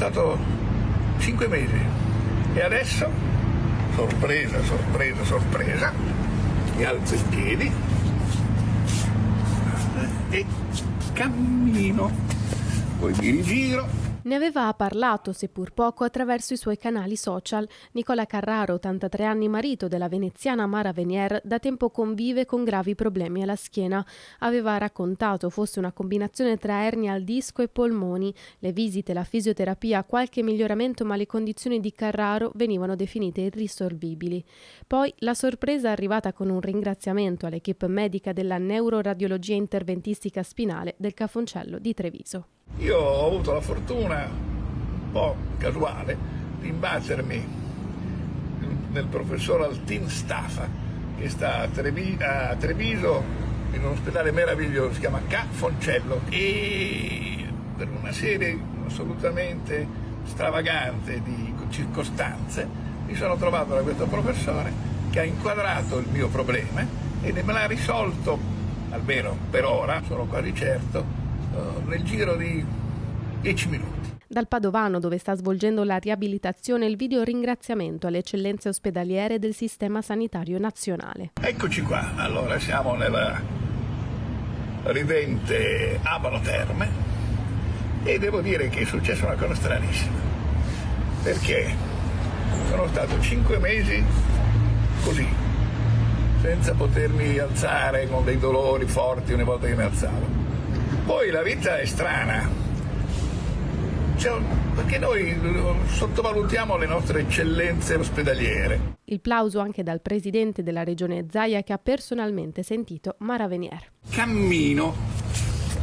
stato 5 mesi e adesso, sorpresa, mi alzo in piedi e cammino, poi mi rigiro. Ne aveva parlato, seppur poco, attraverso i suoi canali social. Nicola Carraro, 83 anni, marito della veneziana Mara Venier, da tempo convive con gravi problemi alla schiena. Aveva raccontato fosse una combinazione tra ernia al disco e polmoni. Le visite, la fisioterapia, qualche miglioramento, ma le condizioni di Carraro venivano definite irrisolvibili. Poi la sorpresa è arrivata con un ringraziamento all'equipe medica della neuroradiologia interventistica spinale del Cafoncello di Treviso. Io ho avuto la fortuna, un po' casuale, di imbattermi nel professor Altin Staffa, che sta a Treviso, in un ospedale meraviglioso, si chiama Cafoncello, e per una serie assolutamente stravagante di circostanze mi sono trovato da questo professore che ha inquadrato il mio problema e me l'ha risolto, almeno per ora, sono quasi certo, nel giro di 10 minuti. Dal Padovano, dove sta svolgendo la riabilitazione, il video ringraziamento alle eccellenze ospedaliere del Sistema Sanitario Nazionale. Eccoci qua, allora siamo nella ridente Abano Terme e devo dire che è successa una cosa stranissima, perché sono stato 5 mesi così, senza potermi alzare, con dei dolori forti ogni volta che mi alzavo. Poi la vita è strana, perché noi sottovalutiamo le nostre eccellenze ospedaliere. Il plauso anche dal presidente della regione Zaia, che ha personalmente sentito Mara Venier. Cammino,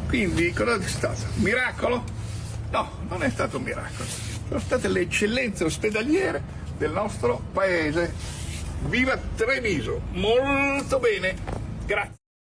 quindi cosa è stato? Miracolo? No, non è stato un miracolo, sono state le eccellenze ospedaliere del nostro paese. Viva Treviso, molto bene, grazie.